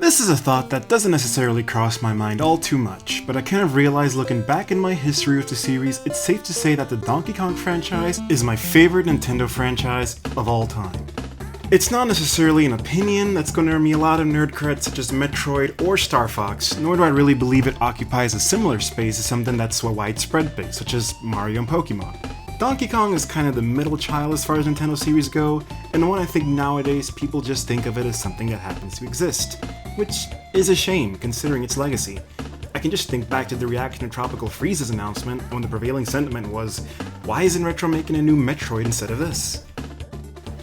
This is a thought that doesn't necessarily cross my mind all too much, but I kind of realized looking back in my history with the series, it's safe to say that the Donkey Kong franchise is my favorite Nintendo franchise of all time. It's not necessarily an opinion that's going to earn me a lot of nerd cred such as Metroid or Star Fox, nor do I really believe it occupies a similar space as something that's so widespread big, such as Mario and Pokemon. Donkey Kong is kind of the middle child as far as Nintendo series go, and the one I think nowadays people just think of it as something that happens to exist, which is a shame considering its legacy. I can just think back to the reaction to Tropical Freeze's announcement when the prevailing sentiment was, why isn't Retro making a new Metroid instead of this?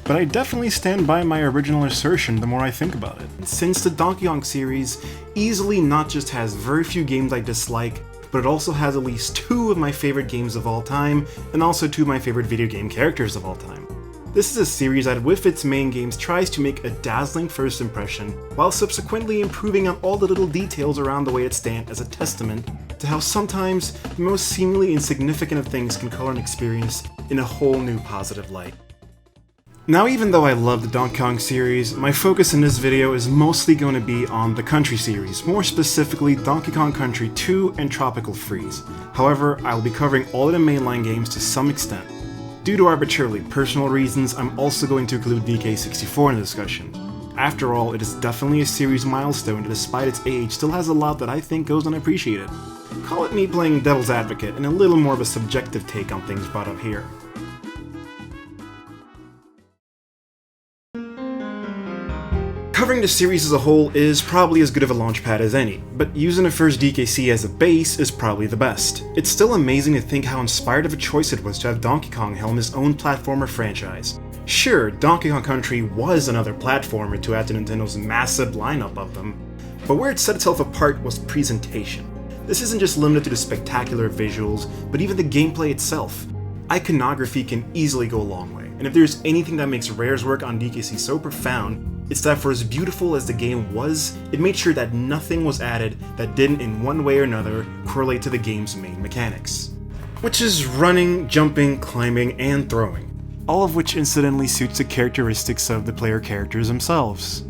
But I definitely stand by my original assertion the more I think about it, since the Donkey Kong series easily not just has very few games I dislike, but it also has at least 2 of my favorite games of all time, and also 2 of my favorite video game characters of all time. This is a series that with its main games tries to make a dazzling first impression, while subsequently improving on all the little details around the way it stands as a testament to how sometimes the most seemingly insignificant of things can color an experience in a whole new positive light. Now, even though I love the Donkey Kong series, my focus in this video is mostly going to be on the Country series, more specifically Donkey Kong Country 2 and Tropical Freeze. However, I will be covering all of the mainline games to some extent. Due to arbitrarily personal reasons, I'm also going to include DK64 in the discussion. After all, it is definitely a series milestone that despite its age still has a lot that I think goes unappreciated. Call it me playing devil's advocate and a little more of a subjective take on things brought up here. Covering the series as a whole is probably as good of a launchpad as any, but using the first DKC as a base is probably the best. It's still amazing to think how inspired of a choice it was to have Donkey Kong helm his own platformer franchise. Sure, Donkey Kong Country was another platformer to add to Nintendo's massive lineup of them, but where it set itself apart was presentation. This isn't just limited to the spectacular visuals, but even the gameplay itself. Iconography can easily go a long way, and if there's anything that makes Rare's work on DKC so profound, it's that for as beautiful as the game was, it made sure that nothing was added that didn't in one way or another correlate to the game's main mechanics. Which is running, jumping, climbing, and throwing. All of which incidentally suits the characteristics of the player characters themselves.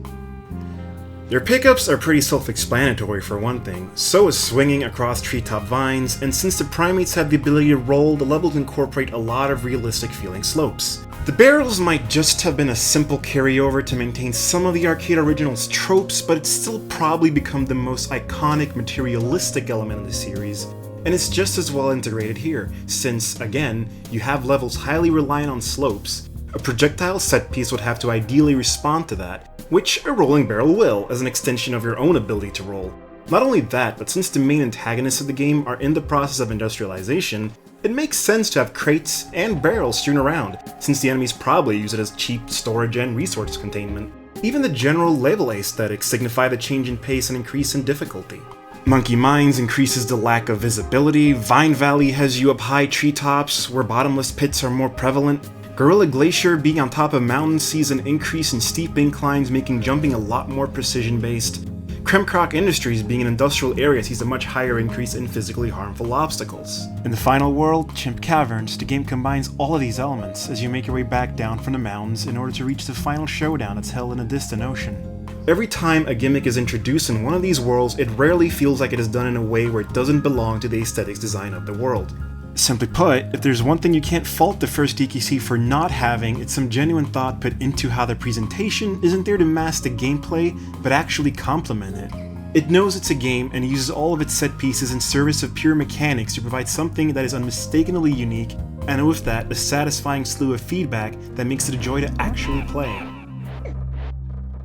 Their pickups are pretty self-explanatory for one thing, so is swinging across treetop vines, and since the primates have the ability to roll, the levels incorporate a lot of realistic feeling slopes. The barrels might just have been a simple carryover to maintain some of the arcade original's tropes, but it's still probably become the most iconic materialistic element of the series, and it's just as well integrated here, since, again, you have levels highly reliant on slopes. A projectile set piece would have to ideally respond to that, which a rolling barrel will, as an extension of your own ability to roll. Not only that, but since the main antagonists of the game are in the process of industrialization, it makes sense to have crates and barrels strewn around, since the enemies probably use it as cheap storage and resource containment. Even the general level aesthetics signify the change in pace and increase in difficulty. Monkey Mines increases the lack of visibility, Vine Valley has you up high treetops where bottomless pits are more prevalent, Gorilla Glacier being on top of mountains sees an increase in steep inclines, making jumping a lot more precision-based. Kremkrock Industries being an industrial area sees a much higher increase in physically harmful obstacles. In the final world, Chimp Caverns, the game combines all of these elements as you make your way back down from the mountains in order to reach the final showdown that's held in a distant ocean. Every time a gimmick is introduced in one of these worlds, it rarely feels like it is done in a way where it doesn't belong to the aesthetics design of the world. Simply put, if there's one thing you can't fault the first DKC for not having, it's some genuine thought put into how the presentation isn't there to mask the gameplay, but actually complement it. It knows it's a game and uses all of its set pieces in service of pure mechanics to provide something that is unmistakably unique, and with that, a satisfying slew of feedback that makes it a joy to actually play.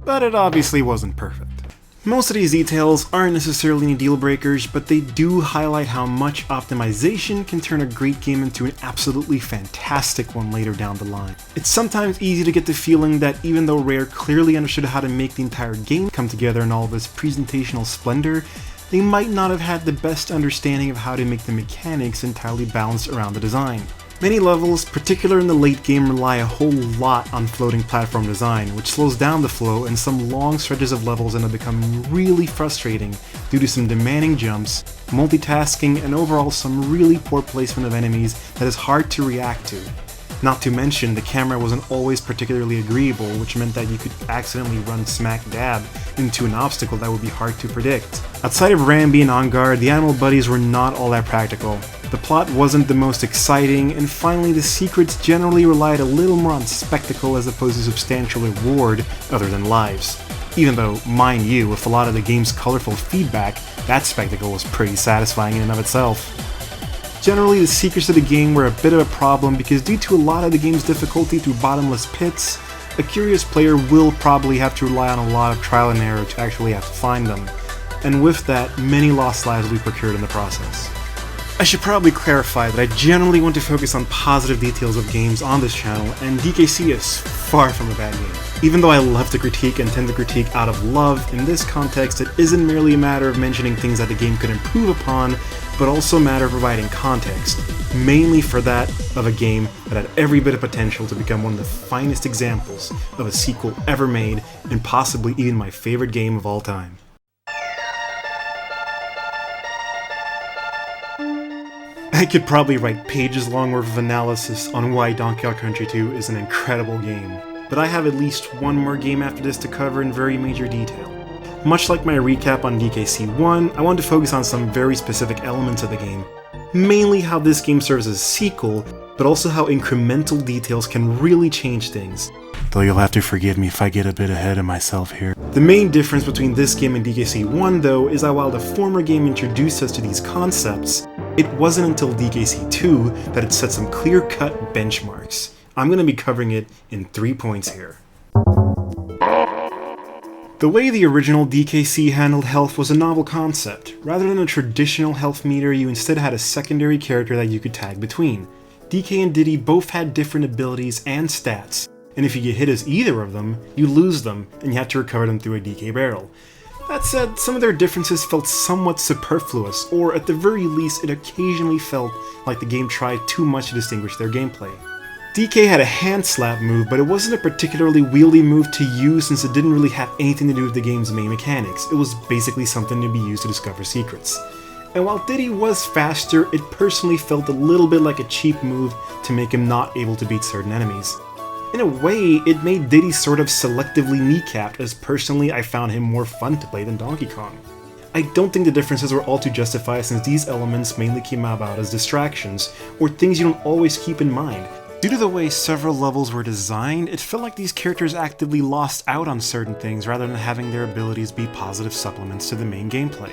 But it obviously wasn't perfect. Most of these details aren't necessarily any deal breakers, but they do highlight how much optimization can turn a great game into an absolutely fantastic one later down the line. It's sometimes easy to get the feeling that even though Rare clearly understood how to make the entire game come together in all of its presentational splendor, they might not have had the best understanding of how to make the mechanics entirely balanced around the design. Many levels, particularly in the late game, rely a whole lot on floating platform design, which slows down the flow, and some long stretches of levels end up becoming really frustrating due to some demanding jumps, multitasking, and overall some really poor placement of enemies that is hard to react to. Not to mention, the camera wasn't always particularly agreeable, which meant that you could accidentally run smack dab into an obstacle that would be hard to predict. Outside of Rambe and On Guard, the animal buddies were not all that practical. The plot wasn't the most exciting, and finally the secrets generally relied a little more on spectacle as opposed to substantial reward other than lives. Even though, mind you, with a lot of the game's colorful feedback, that spectacle was pretty satisfying in and of itself. Generally, the secrets of the game were a bit of a problem because due to a lot of the game's difficulty through bottomless pits, a curious player will probably have to rely on a lot of trial and error to actually have to find them, and with that, many lost lives will be procured in the process. I should probably clarify that I generally want to focus on positive details of games on this channel, and DKC is far from a bad game. Even though I love to critique and tend to critique out of love, in this context it isn't merely a matter of mentioning things that the game could improve upon, but also a matter of providing context, mainly for that of a game that had every bit of potential to become one of the finest examples of a sequel ever made, and possibly even my favorite game of all time. I could probably write pages long worth of analysis on why Donkey Kong Country 2 is an incredible game, but I have at least one more game after this to cover in very major detail. Much like my recap on DKC 1, I want to focus on some very specific elements of the game, mainly how this game serves as a sequel, but also how incremental details can really change things. Though you'll have to forgive me if I get a bit ahead of myself here. The main difference between this game and DKC 1 though is that while the former game introduced us to these concepts, it wasn't until DKC 2 that it set some clear-cut benchmarks. I'm going to be covering it in 3 points here. The way the original DKC handled health was a novel concept. Rather than a traditional health meter, you instead had a secondary character that you could tag between. DK and Diddy both had different abilities and stats, and if you get hit as either of them, you lose them, and you have to recover them through a DK barrel. That said, some of their differences felt somewhat superfluous, or at the very least it occasionally felt like the game tried too much to distinguish their gameplay. DK had a hand slap move, but it wasn't a particularly wieldy move to use since it didn't really have anything to do with the game's main mechanics. It was basically something to be used to discover secrets. And while Diddy was faster, it personally felt a little bit like a cheap move to make him not able to beat certain enemies. In a way, it made Diddy sort of selectively kneecapped, as personally I found him more fun to play than Donkey Kong. I don't think the differences were all too justified since these elements mainly came about as distractions, or things you don't always keep in mind. Due to the way several levels were designed, it felt like these characters actively lost out on certain things rather than having their abilities be positive supplements to the main gameplay.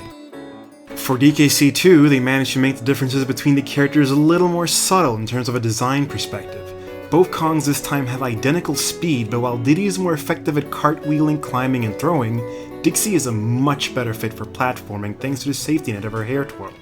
For DKC 2, they managed to make the differences between the characters a little more subtle in terms of a design perspective. Both Kongs this time have identical speed, but while Diddy is more effective at cartwheeling, climbing, and throwing, Dixie is a much better fit for platforming thanks to the safety net of her hair twirl.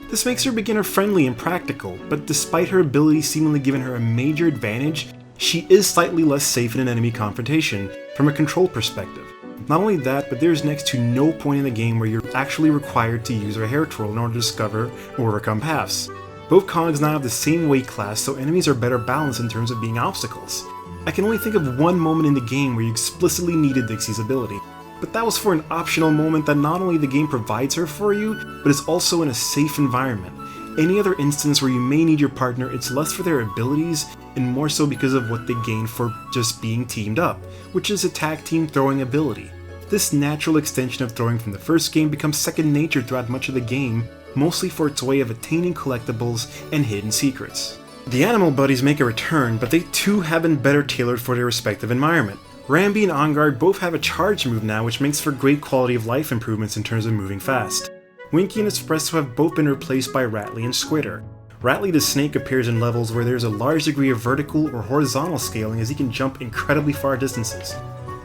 This makes her beginner-friendly and practical, but despite her ability seemingly giving her a major advantage, she is slightly less safe in an enemy confrontation from a control perspective. Not only that, but there's next to no point in the game where you're actually required to use her hair twirl in order to discover or overcome paths. Both Kongs now have the same weight class, so enemies are better balanced in terms of being obstacles. I can only think of one moment in the game where you explicitly needed Dixie's ability, but that was for an optional moment that not only the game provides her for you, but is also in a safe environment. Any other instance where you may need your partner, it's less for their abilities, and more so because of what they gain for just being teamed up, which is a tag team throwing ability. This natural extension of throwing from the first game becomes second nature throughout much of the game, mostly for its way of attaining collectibles and hidden secrets. The animal buddies make a return, but they too have been better tailored for their respective environment. Rambe and On Guard both have a charge move now, which makes for great quality of life improvements in terms of moving fast. Winky and Espresso have both been replaced by Rattly and Squitter. Rattly the Snake appears in levels where there's a large degree of vertical or horizontal scaling, as he can jump incredibly far distances.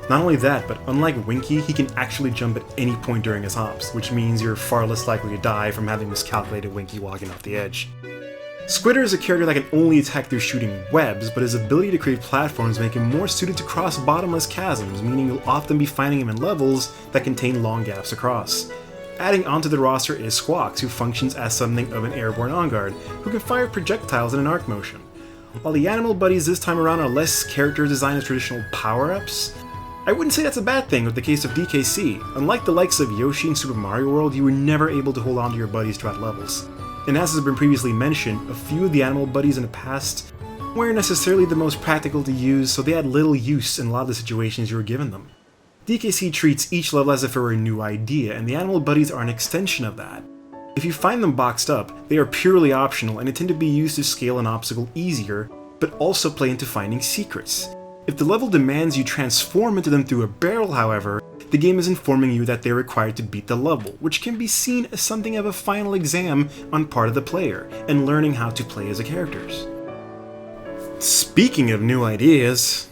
Not only that, but unlike Winky, he can actually jump at any point during his hops, which means you're far less likely to die from having miscalculated Winky walking off the edge. Squitter is a character that can only attack through shooting webs, but his ability to create platforms make him more suited to cross bottomless chasms, meaning you'll often be finding him in levels that contain long gaps across. Adding onto the roster is Squawks, who functions as something of an airborne on-guard, who can fire projectiles in an arc motion. While the animal buddies this time around are less character designed as traditional power-ups, I wouldn't say that's a bad thing with the case of DKC. Unlike the likes of Yoshi in Super Mario World, you were never able to hold on to your buddies throughout levels. And as has been previously mentioned, a few of the animal buddies in the past weren't necessarily the most practical to use, so they had little use in a lot of the situations you were given them. DKC treats each level as if it were a new idea, and the animal buddies are an extension of that. If you find them boxed up, they are purely optional and intend to be used to scale an obstacle easier, but also play into finding secrets. If the level demands you transform into them through a barrel, however, the game is informing you that they're required to beat the level, which can be seen as something of a final exam on part of the player, and learning how to play as the characters. Speaking of new ideas,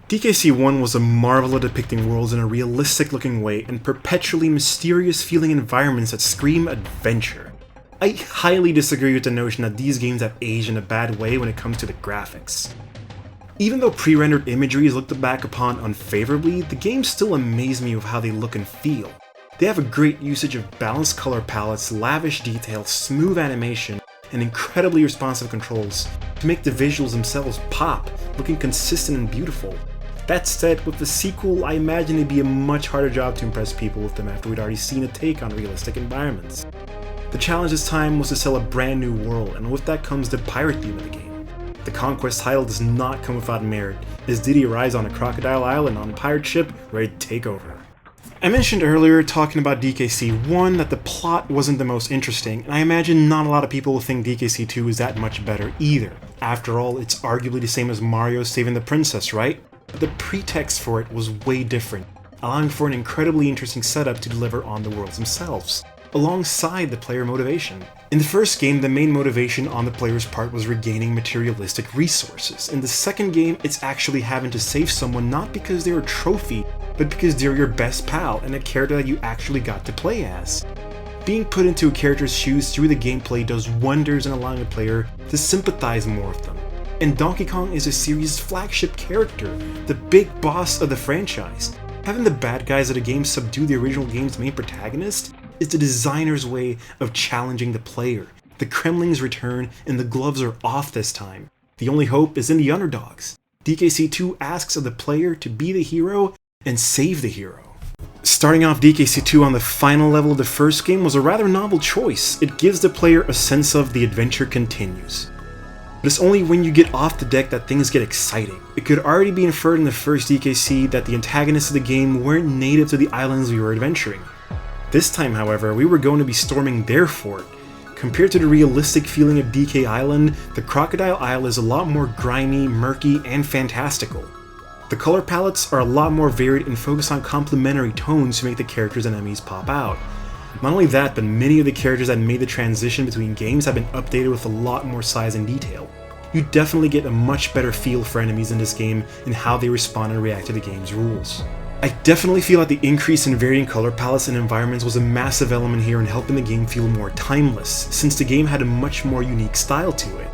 DKC 1 was a marvel at depicting worlds in a realistic looking way and perpetually mysterious feeling environments that scream adventure. I highly disagree with the notion that these games have aged in a bad way when it comes to the graphics. Even though pre-rendered imagery is looked back upon unfavorably, the games still amaze me with how they look and feel. They have a great usage of balanced color palettes, lavish detail, smooth animation, and incredibly responsive controls to make the visuals themselves pop, looking consistent and beautiful. That said, with the sequel, I imagine it'd be a much harder job to impress people with them after we'd already seen a take on realistic environments. The challenge this time was to sell a brand new world, and with that comes the pirate theme of the game. The Conquest title does not come without merit, as Diddy arrives on a crocodile island on a pirate ship ready to take over. I mentioned earlier, talking about DKC 1, that the plot wasn't the most interesting, and I imagine not a lot of people will think DKC 2 is that much better either. After all, it's arguably the same as Mario saving the princess, right? But the pretext for it was way different, allowing for an incredibly interesting setup to deliver on the worlds themselves, alongside the player motivation. In the first game, the main motivation on the player's part was regaining materialistic resources. In the second game, it's actually having to save someone not because they're a trophy, but because they're your best pal and a character that you actually got to play as. Being put into a character's shoes through the gameplay does wonders in allowing the player to sympathize more with them. And Donkey Kong is the series' flagship character, the big boss of the franchise. Having the bad guys of the game subdue the original game's main protagonist is the designer's way of challenging the player. The Kremlings return and the gloves are off this time. The only hope is in the underdogs. DKC 2 asks of the player to be the hero and save the hero. Starting off DKC 2 on the final level of the first game was a rather novel choice. It gives the player a sense of the adventure continues. But it's only when you get off the deck that things get exciting. It could already be inferred in the first DKC that the antagonists of the game weren't native to the islands we were adventuring. This time, however, we were going to be storming their fort. Compared to the realistic feeling of DK Island, the Crocodile Isle is a lot more grimy, murky, and fantastical. The color palettes are a lot more varied and focus on complementary tones to make the characters and enemies pop out. Not only that, but many of the characters that made the transition between games have been updated with a lot more size and detail. You definitely get a much better feel for enemies in this game and how they respond and react to the game's rules. I definitely feel that the increase in varying color palettes and environments was a massive element here in helping the game feel more timeless, since the game had a much more unique style to it.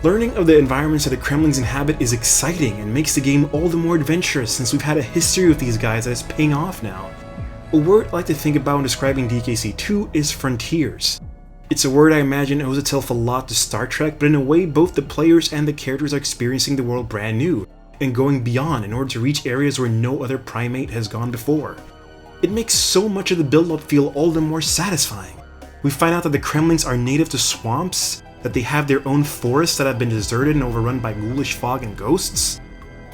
Learning of the environments that the Kremlings inhabit is exciting and makes the game all the more adventurous since we've had a history with these guys that is paying off now. A word I like to think about when describing DKC 2 is frontiers. It's a word I imagine owes itself a lot to Star Trek, but in a way both the players and the characters are experiencing the world brand new, and going beyond in order to reach areas where no other primate has gone before. It makes so much of the build-up feel all the more satisfying. We find out that the Kremlings are native to swamps, that they have their own forests that have been deserted and overrun by ghoulish fog and ghosts,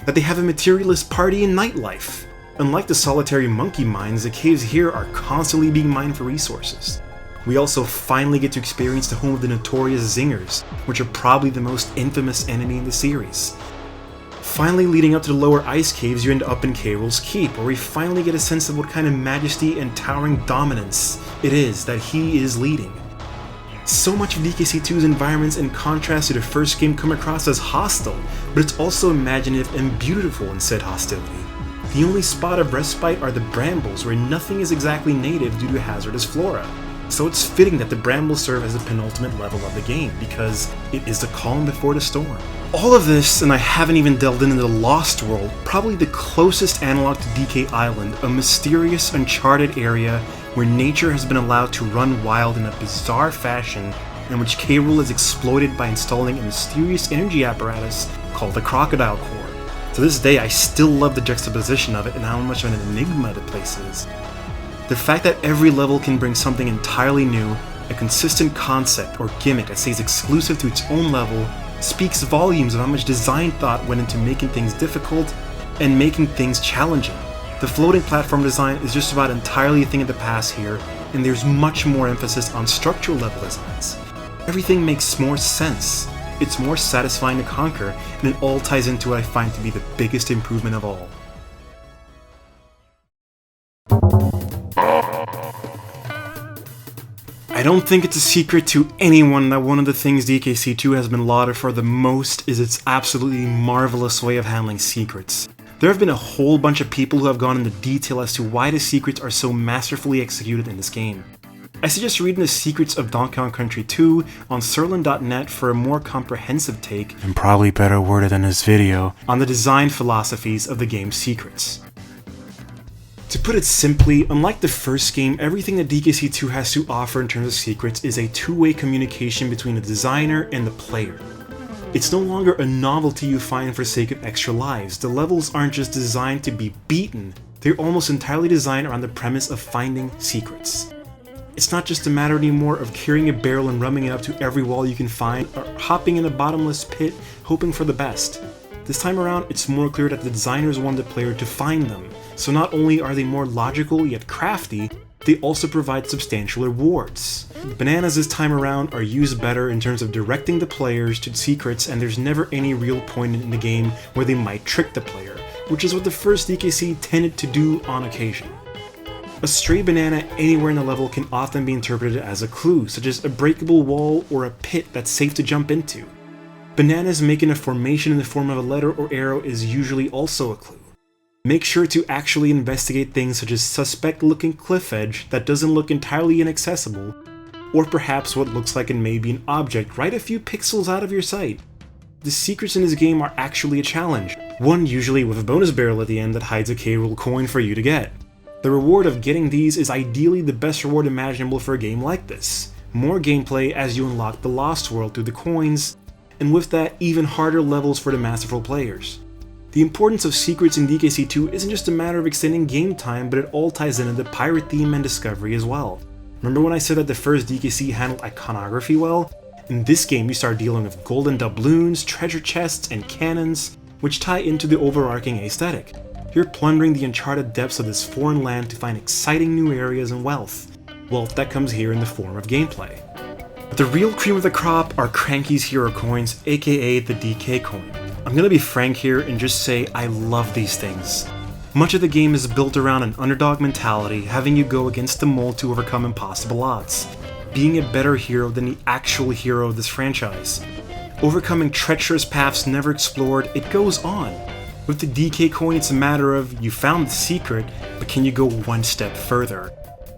that they have a materialist party and nightlife. Unlike the solitary monkey mines, the caves here are constantly being mined for resources. We also finally get to experience the home of the notorious Zingers, which are probably the most infamous enemy in the series. Finally, leading up to the lower ice caves, you end up in K. Rool's Keep, where we finally get a sense of what kind of majesty and towering dominance it is that he is leading. So much of DKC 2's environments, in contrast to the first game, come across as hostile, but it's also imaginative and beautiful in said hostility. The only spot of respite are the brambles, where nothing is exactly native due to hazardous flora. So it's fitting that the brambles serve as the penultimate level of the game, because it is the calm before the storm. All of this, and I haven't even delved into the Lost World, probably the closest analog to DK Island, a mysterious, uncharted area where nature has been allowed to run wild in a bizarre fashion, in which K. Rool is exploited by installing a mysterious energy apparatus called the Crocodile Core. To this day, I still love the juxtaposition of it and how much of an enigma the place is. The fact that every level can bring something entirely new A consistent concept or gimmick that stays exclusive to its own level speaks volumes of how much design thought went into making things difficult and making things challenging. The floating platform design is just about entirely a thing of the past here, and there's much more emphasis on structural level designs. Everything makes more sense. It's more satisfying to conquer, and it all ties into what I find to be the biggest improvement of all. I don't think it's a secret to anyone that one of the things DKC 2 has been lauded for the most is its absolutely marvelous way of handling secrets. There have been a whole bunch of people who have gone into detail as to why the secrets are so masterfully executed in this game. I suggest reading the Secrets of Donkey Kong Country 2 on Sirlin.net for a more comprehensive take, and probably better worded than this video, on the design philosophies of the game's secrets. To put it simply, unlike the first game, everything that DKC 2 has to offer in terms of secrets is a two-way communication between the designer and the player. It's no longer a novelty you find for the sake of extra lives. The levels aren't just designed to be beaten, they're almost entirely designed around the premise of finding secrets. It's not just a matter anymore of carrying a barrel and rumming it up to every wall you can find, or hopping in a bottomless pit hoping for the best. This time around, it's more clear that the designers want the player to find them, so not only are they more logical yet crafty, they also provide substantial rewards. Bananas this time around are used better in terms of directing the players to secrets, and there's never any real point in the game where they might trick the player, which is what the first DKC tended to do on occasion. A stray banana anywhere in the level can often be interpreted as a clue, such as a breakable wall or a pit that's safe to jump into. Bananas making a formation in the form of a letter or arrow is usually also a clue. Make sure to actually investigate things such as suspect-looking cliff edge that doesn't look entirely inaccessible, or perhaps what looks like it may be an object right a few pixels out of your sight. The secrets in this game are actually a challenge, one usually with a bonus barrel at the end that hides a K-Rool coin for you to get. The reward of getting these is ideally the best reward imaginable for a game like this. More gameplay as you unlock the Lost World through the coins, and with that, even harder levels for the Masterful players. The importance of secrets in DKC 2 isn't just a matter of extending game time, but it all ties into the pirate theme and discovery as well. Remember when I said that the first DKC handled iconography well? In this game you start dealing with golden doubloons, treasure chests, and cannons, which tie into the overarching aesthetic. You're plundering the uncharted depths of this foreign land to find exciting new areas and wealth that comes here in the form of gameplay. But the real cream of the crop are Cranky's Hero Coins, aka the DK coin. I'm gonna be frank here and just say I love these things. Much of the game is built around an underdog mentality, having you go against the mold to overcome impossible odds, being a better hero than the actual hero of this franchise, overcoming treacherous paths never explored. It goes on. With the DK coin, it's a matter of you found the secret, but can you go one step further?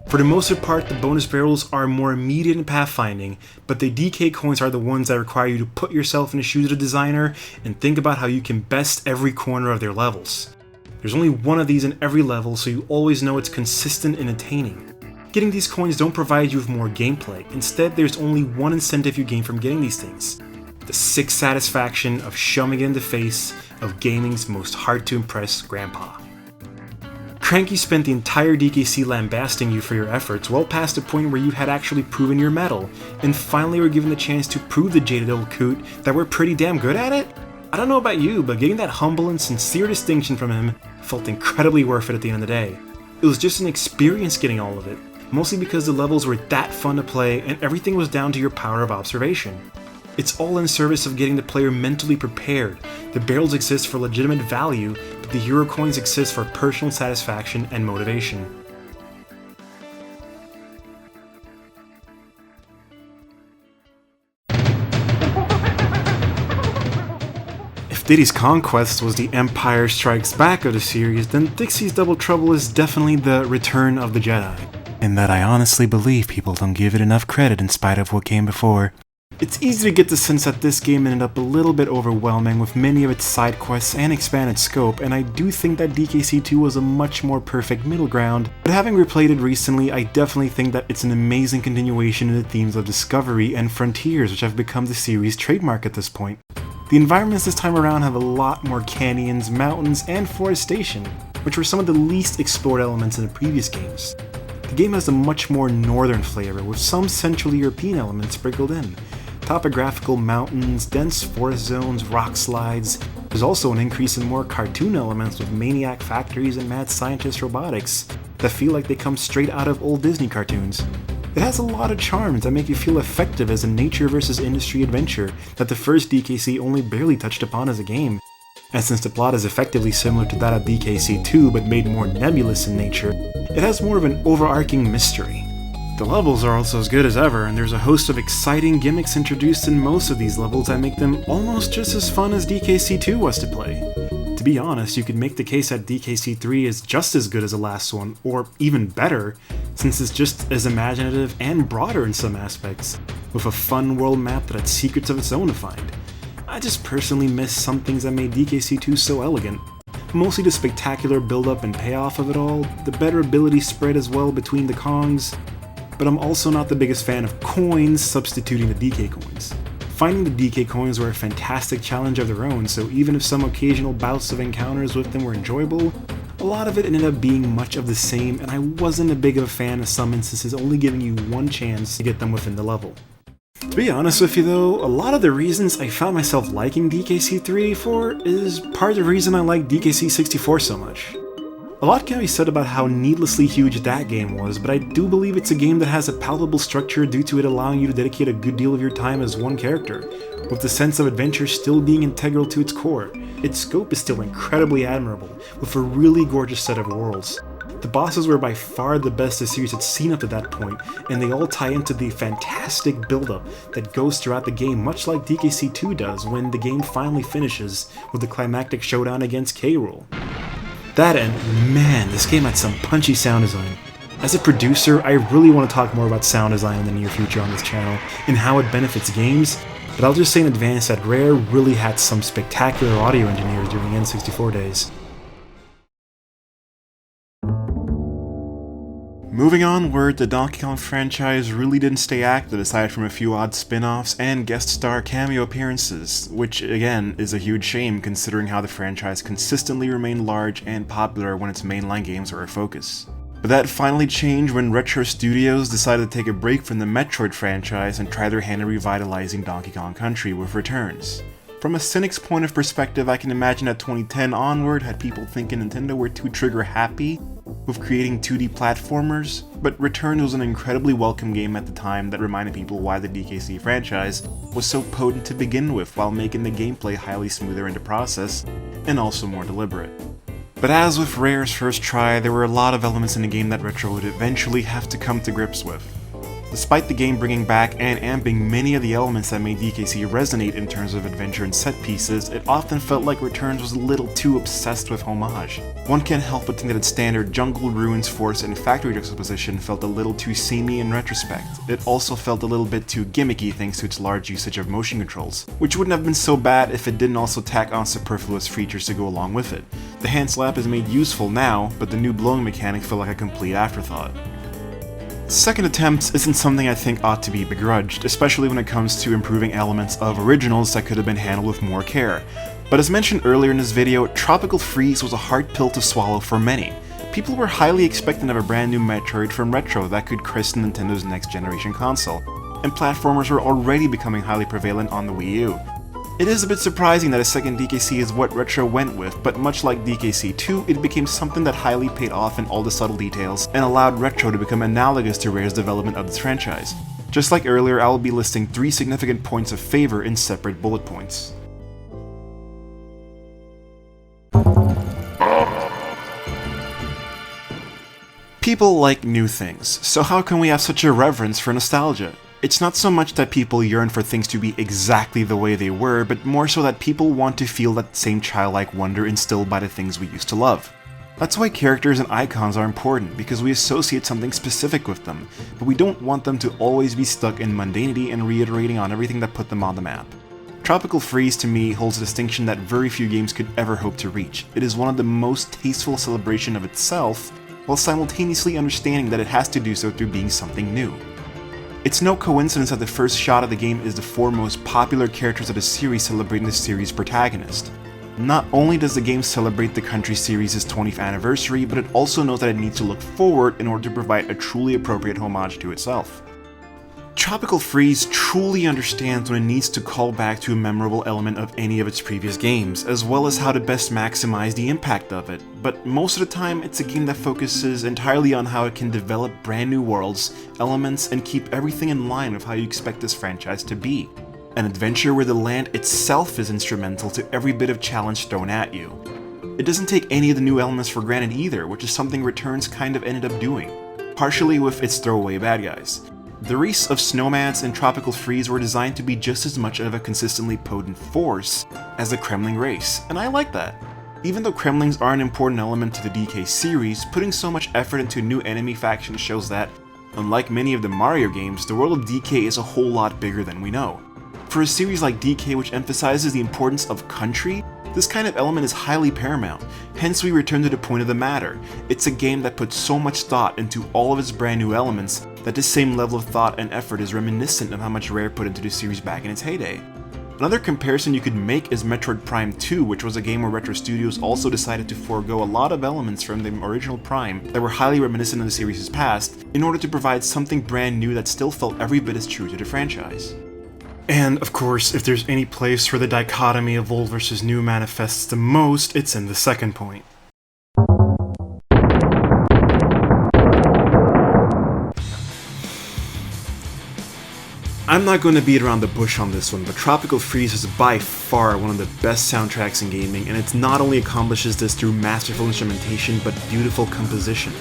For the most part, the bonus barrels are more immediate in pathfinding, but the DK coins are the ones that require you to put yourself in the shoes of the designer and think about how you can best every corner of their levels. There's only one of these in every level, so you always know it's consistent and attaining. Getting these coins don't provide you with more gameplay. Instead, there's only one incentive you gain from getting these things: the sick satisfaction of shoving it in the face of gaming's most hard-to-impress grandpa. Cranky spent the entire DKC lambasting you for your efforts, well past the point where you had actually proven your mettle, and finally were given the chance to prove the jaded old coot that we're pretty damn good at it? I don't know about you, but getting that humble and sincere distinction from him felt incredibly worth it at the end of the day. It was just an experience getting all of it, mostly because the levels were that fun to play and everything was down to your power of observation. It's all in service of getting the player mentally prepared. The barrels exist for legitimate value, but the Euro coins exist for personal satisfaction and motivation. If Diddy's Conquest was the Empire Strikes Back of the series, then Dixie's Double Trouble is definitely the Return of the Jedi. In that I honestly believe people don't give it enough credit in spite of what came before. It's easy to get the sense that this game ended up a little bit overwhelming with many of its side quests and expanded scope, and I do think that DKC 2 was a much more perfect middle ground, but having replayed it recently, I definitely think that it's an amazing continuation in the themes of discovery and frontiers, which have become the series' trademark at this point. The environments this time around have a lot more canyons, mountains, and forestation, which were some of the least explored elements in the previous games. The The game has a much more northern flavor, with some Central European elements sprinkled in. Topographical mountains, dense forest zones, rock slides. There's also an increase in more cartoon elements with maniac factories and mad scientist robotics that feel like they come straight out of old Disney cartoons. It has a lot of charms that make you feel effective as a nature versus industry adventure that the first DKC only barely touched upon as a game. And since the plot is effectively similar to that of DKC 2 but made more nebulous in nature, it has more of an overarching mystery. The levels are also as good as ever, and there's a host of exciting gimmicks introduced in most of these levels that make them almost just as fun as DKC 2 was to play. To be honest, you could make the case that DKC 3 is just as good as the last one, or even better, since it's just as imaginative and broader in some aspects, with a fun world map that had secrets of its own to find. I just personally miss some things that made DKC 2 so elegant. Mostly the spectacular build-up and payoff of it all, the better ability spread as well between the Kongs, but I'm also not the biggest fan of coins substituting the DK coins. Finding the DK coins were a fantastic challenge of their own, so even if some occasional bouts of encounters with them were enjoyable, a lot of it ended up being much of the same, and I wasn't a big of a fan of some instances only giving you one chance to get them within the level. To be honest with you though, a lot of the reasons I found myself liking DKC 384 is part of the reason I like DKC 64 so much. A lot can be said about how needlessly huge that game was, but I do believe it's a game that has a palpable structure due to it allowing you to dedicate a good deal of your time as one character, with the sense of adventure still being integral to its core. Its scope is still incredibly admirable, with a really gorgeous set of worlds. The bosses were by far the best the series had seen up to that point, and they all tie into the fantastic build-up that goes throughout the game, much like DKC 2 does when the game finally finishes with the climactic showdown against K. Rool. That and, man, this game had some punchy sound design. As a producer, I really want to talk more about sound design in the near future on this channel, and how it benefits games, but I'll just say in advance that Rare really had some spectacular audio engineers during the N64 days. Moving onward, the Donkey Kong franchise really didn't stay active aside from a few odd spin-offs and guest star cameo appearances, which again is a huge shame considering how the franchise consistently remained large and popular when its mainline games were a focus. But that finally changed when Retro Studios decided to take a break from the Metroid franchise and try their hand at revitalizing Donkey Kong Country with Returns. From a cynic's point of perspective, I can imagine that 2010 onward had people thinking Nintendo were too trigger happy with creating 2D platformers, but Returns was an incredibly welcome game at the time that reminded people why the DKC franchise was so potent to begin with while making the gameplay highly smoother in the process, and also more deliberate. But as with Rare's first try, there were a lot of elements in the game that Retro would eventually have to come to grips with. Despite the game bringing back and amping many of the elements that made DKC resonate in terms of adventure and set pieces, it often felt like Returns was a little too obsessed with homage. One can't help but think that its standard jungle, ruins, forest, and factory juxtaposition felt a little too samey in retrospect. It also felt a little bit too gimmicky thanks to its large usage of motion controls, which wouldn't have been so bad if it didn't also tack on superfluous features to go along with it. The hand slap is made useful now, but the new blowing mechanic felt like a complete afterthought. Second attempts isn't something I think ought to be begrudged, especially when it comes to improving elements of originals that could have been handled with more care. But as mentioned earlier in this video, Tropical Freeze was a hard pill to swallow for many. People were highly expectant of a brand new Metroid from Retro that could christen Nintendo's next generation console, and platformers were already becoming highly prevalent on the Wii U. It is a bit surprising that a second DKC is what Retro went with, but much like DKC 2, it became something that highly paid off in all the subtle details and allowed Retro to become analogous to Rare's development of this franchise. Just like earlier, I will be listing 3 significant points of favor in separate bullet points. People like new things, so how can we have such a reverence for nostalgia? It's not so much that people yearn for things to be exactly the way they were, but more so that people want to feel that same childlike wonder instilled by the things we used to love. That's why characters and icons are important, because we associate something specific with them, but we don't want them to always be stuck in mundanity and reiterating on everything that put them on the map. Tropical Freeze to me holds a distinction that very few games could ever hope to reach. It is one of the most tasteful celebration of itself, while simultaneously understanding that it has to do so through being something new. It's no coincidence that the first shot of the game is the 4 most popular characters of the series celebrating the series' protagonist. Not only does the game celebrate the Country series' 20th anniversary, but it also knows that it needs to look forward in order to provide a truly appropriate homage to itself. Tropical Freeze truly understands when it needs to call back to a memorable element of any of its previous games, as well as how to best maximize the impact of it, but most of the time it's a game that focuses entirely on how it can develop brand new worlds, elements, and keep everything in line with how you expect this franchise to be. An adventure where the land itself is instrumental to every bit of challenge thrown at you. It doesn't take any of the new elements for granted either, which is something Returns kind of ended up doing, partially with its throwaway bad guys. The wreaths of snowmans in Tropical Freeze were designed to be just as much of a consistently potent force as the Kremling race, and I like that. Even though Kremlings are an important element to the DK series, putting so much effort into a new enemy faction shows that, unlike many of the Mario games, the world of DK is a whole lot bigger than we know. For a series like DK which emphasizes the importance of country, this kind of element is highly paramount, hence we return to the point of the matter. It's a game that puts so much thought into all of its brand new elements that this same level of thought and effort is reminiscent of how much Rare put into the series back in its heyday. Another comparison you could make is Metroid Prime 2, which was a game where Retro Studios also decided to forego a lot of elements from the original Prime that were highly reminiscent of the series' past in order to provide something brand new that still felt every bit as true to the franchise. And, of course, if there's any place where the dichotomy of old versus new manifests the most, it's in the second point. I'm not going to beat around the bush on this one, but Tropical Freeze is by far one of the best soundtracks in gaming, and it not only accomplishes this through masterful instrumentation, but beautiful composition.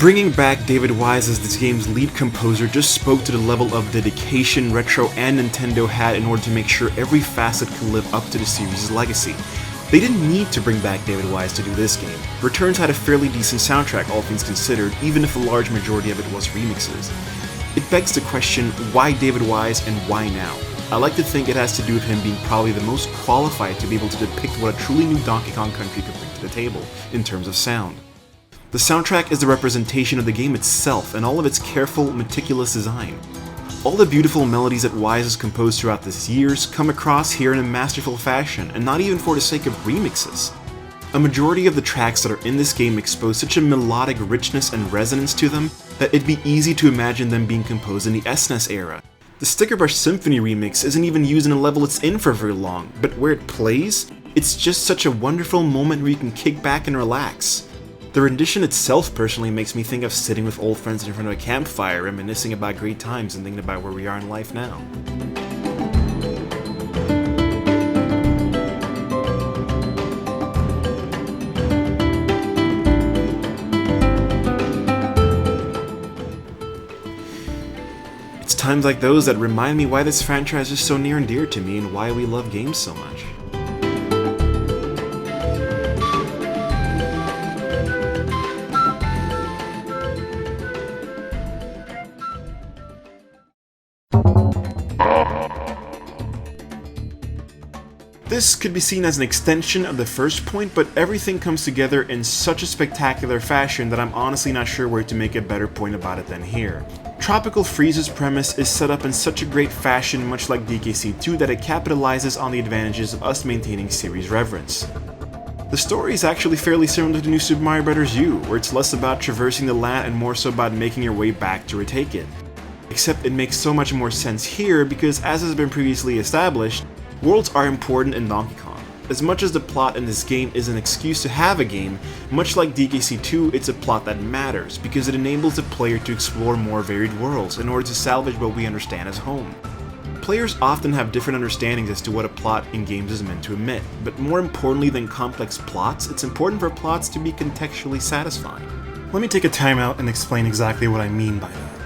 Bringing back David Wise as this game's lead composer just spoke to the level of dedication Retro and Nintendo had in order to make sure every facet could live up to the series' legacy. They didn't need to bring back David Wise to do this game. Returns had a fairly decent soundtrack, all things considered, even if a large majority of it was remixes. It begs the question, why David Wise and why now? I like to think it has to do with him being probably the most qualified to be able to depict what a truly new Donkey Kong Country could bring to the table, in terms of sound. The soundtrack is the representation of the game itself and all of its careful, meticulous design. All the beautiful melodies that Wise has composed throughout these years come across here in a masterful fashion, and not even for the sake of remixes. A majority of the tracks that are in this game expose such a melodic richness and resonance to them that it'd be easy to imagine them being composed in the SNES era. The Sticker Brush Symphony remix isn't even used in a level it's in for very long, but where it plays, it's just such a wonderful moment where you can kick back and relax. The rendition itself personally makes me think of sitting with old friends in front of a campfire, reminiscing about great times and thinking about where we are in life now. It's times like those that remind me why this franchise is so near and dear to me and why we love games so much. This could be seen as an extension of the first point, but everything comes together in such a spectacular fashion that I'm honestly not sure where to make a better point about it than here. Tropical Freeze's premise is set up in such a great fashion, much like DKC 2, that it capitalizes on the advantages of us maintaining series reverence. The story is actually fairly similar to New Super Mario Bros. U, where it's less about traversing the land and more so about making your way back to retake it. Except it makes so much more sense here because, as has been previously established, worlds are important in Donkey Kong. As much as the plot in this game is an excuse to have a game, much like DKC 2, it's a plot that matters because it enables the player to explore more varied worlds in order to salvage what we understand as home. Players often have different understandings as to what a plot in games is meant to emit, but more importantly than complex plots, it's important for plots to be contextually satisfying. Let me take a time out and explain exactly what I mean by that.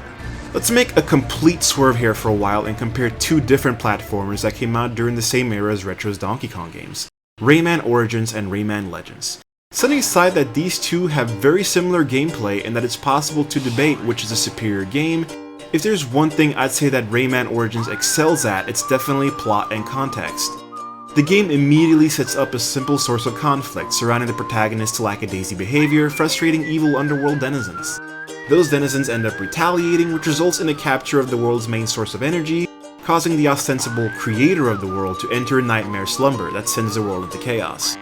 Let's make a complete swerve here for a while and compare two different platformers that came out during the same era as Retro's Donkey Kong games, Rayman Origins and Rayman Legends. Setting aside that these two have very similar gameplay and that it's possible to debate which is a superior game, if there's one thing I'd say that Rayman Origins excels at, it's definitely plot and context. The game immediately sets up a simple source of conflict surrounding the protagonist's lackadaisy behavior, frustrating evil underworld denizens. Those denizens end up retaliating, which results in a capture of the world's main source of energy, causing the ostensible creator of the world to enter a nightmare slumber that sends the world into chaos.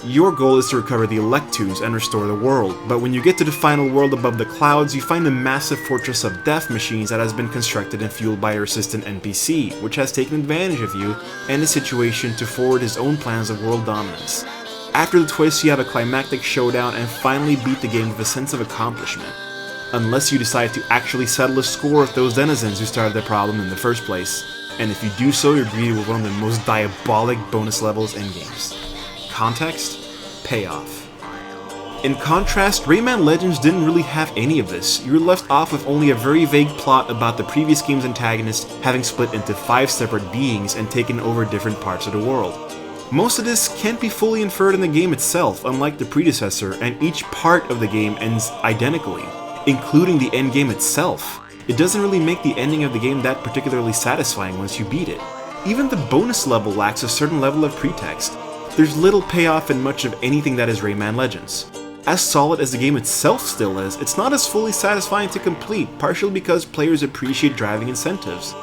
Your goal is to recover the Electus and restore the world, but when you get to the final world above the clouds, you find the massive fortress of death machines that has been constructed and fueled by your assistant NPC, which has taken advantage of you and the situation to forward his own plans of world dominance. After the twist, you have a climactic showdown and finally beat the game with a sense of accomplishment. Unless you decide to actually settle a score with those denizens who started the problem in the first place. And if you do so, you're greeted with one of the most diabolic bonus levels in games. Context? Payoff. In contrast, Rayman Legends didn't really have any of this. You were left off with only a very vague plot about the previous game's antagonist having split into 5 separate beings and taken over different parts of the world. Most of this can't be fully inferred in the game itself, unlike the predecessor, and each part of the game ends identically, including the endgame itself. It doesn't really make the ending of the game that particularly satisfying once you beat it. Even the bonus level lacks a certain level of pretext. There's little payoff in much of anything that is Rayman Legends. As solid as the game itself still is, it's not as fully satisfying to complete, partially because players appreciate driving incentives.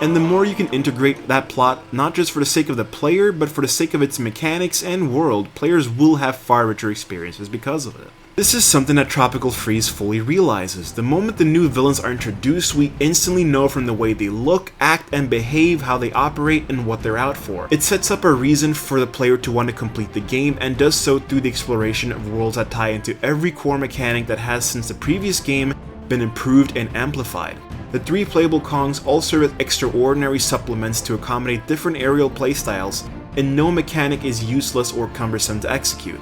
And the more you can integrate that plot, not just for the sake of the player, but for the sake of its mechanics and world, players will have far richer experiences because of it. This is something that Tropical Freeze fully realizes. The moment the new villains are introduced, we instantly know from the way they look, act, and behave how they operate and what they're out for. It sets up a reason for the player to want to complete the game, and does so through the exploration of worlds that tie into every core mechanic that has since the previous game been improved and amplified. The 3 playable Kongs all serve as extraordinary supplements to accommodate different aerial playstyles, and no mechanic is useless or cumbersome to execute.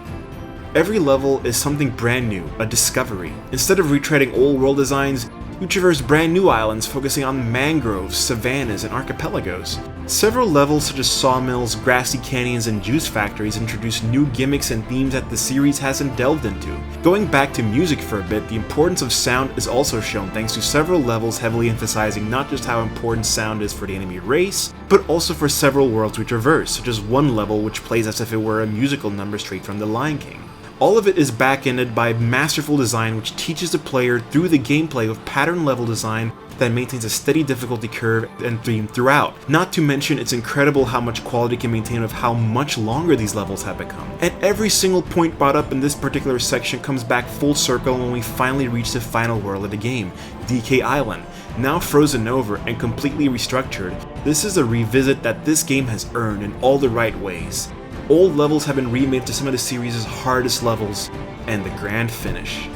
Every level is something brand new, a discovery. Instead of retreading old world designs, you traverse brand new islands focusing on mangroves, savannas, and archipelagos. Several levels such as sawmills, grassy canyons, and juice factories introduce new gimmicks and themes that the series hasn't delved into. Going back to music for a bit, the importance of sound is also shown thanks to several levels heavily emphasizing not just how important sound is for the enemy race, but also for several worlds we traverse, such as one level which plays as if it were a musical number straight from The Lion King. All of it is back-ended by masterful design which teaches the player through the gameplay with pattern level design that maintains a steady difficulty curve and theme throughout. Not to mention it's incredible how much quality can maintain with how much longer these levels have become. And every single point brought up in this particular section comes back full circle when we finally reach the final world of the game, DK Island. Now frozen over and completely restructured, this is a revisit that this game has earned in all the right ways. Old levels have been remade to some of the series' hardest levels, and the grand finish.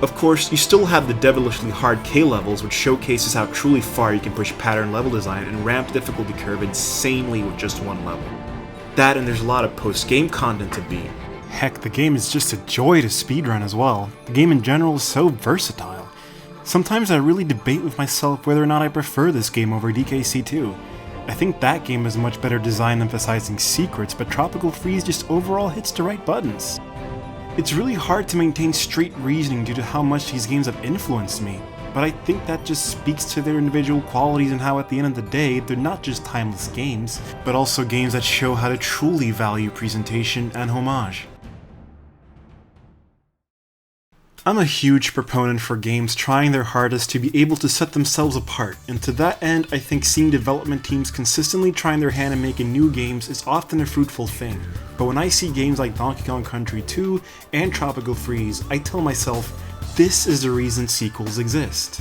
Of course, you still have the devilishly hard K levels, which showcases how truly far you can push pattern level design and ramp the difficulty curve insanely with just one level. That, and there's a lot of post-game content to beat. Heck, the game is just a joy to speedrun as well. The game in general is so versatile. Sometimes I really debate with myself whether or not I prefer this game over DKC 2. I think that game is much better designed emphasizing secrets, but Tropical Freeze just overall hits the right buttons. It's really hard to maintain straight reasoning due to how much these games have influenced me, but I think that just speaks to their individual qualities and how at the end of the day, they're not just timeless games, but also games that show how to truly value presentation and homage. I'm a huge proponent for games trying their hardest to be able to set themselves apart, and to that end I think seeing development teams consistently trying their hand at making new games is often a fruitful thing. But when I see games like Donkey Kong Country 2 and Tropical Freeze, I tell myself, this is the reason sequels exist.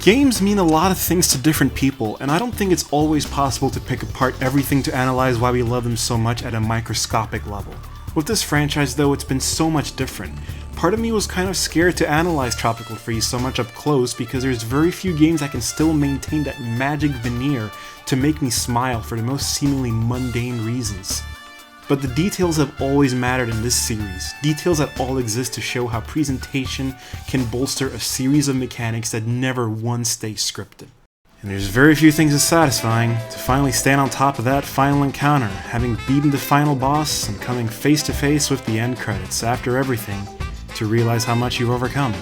Games mean a lot of things to different people, and I don't think it's always possible to pick apart everything to analyze why we love them so much at a microscopic level. With this franchise though, it's been so much different. Part of me was kind of scared to analyze Tropical Freeze so much up close because there's very few games that can still maintain that magic veneer to make me smile for the most seemingly mundane reasons. But the details have always mattered in this series, details that all exist to show how presentation can bolster a series of mechanics that never once stay scripted. And there's very few things as satisfying to finally stand on top of that final encounter, having beaten the final boss and coming face to face with the end credits after everything, to realize how much you've overcome.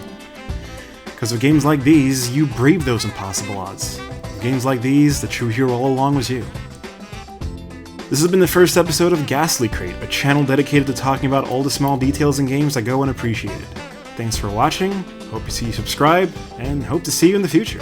Because with games like these, you brave those impossible odds. With games like these, the true hero all along was you. This has been the first episode of Ghastlycrate, a channel dedicated to talking about all the small details in games that go unappreciated. Thanks for watching, hope to see you subscribe, and hope to see you in the future.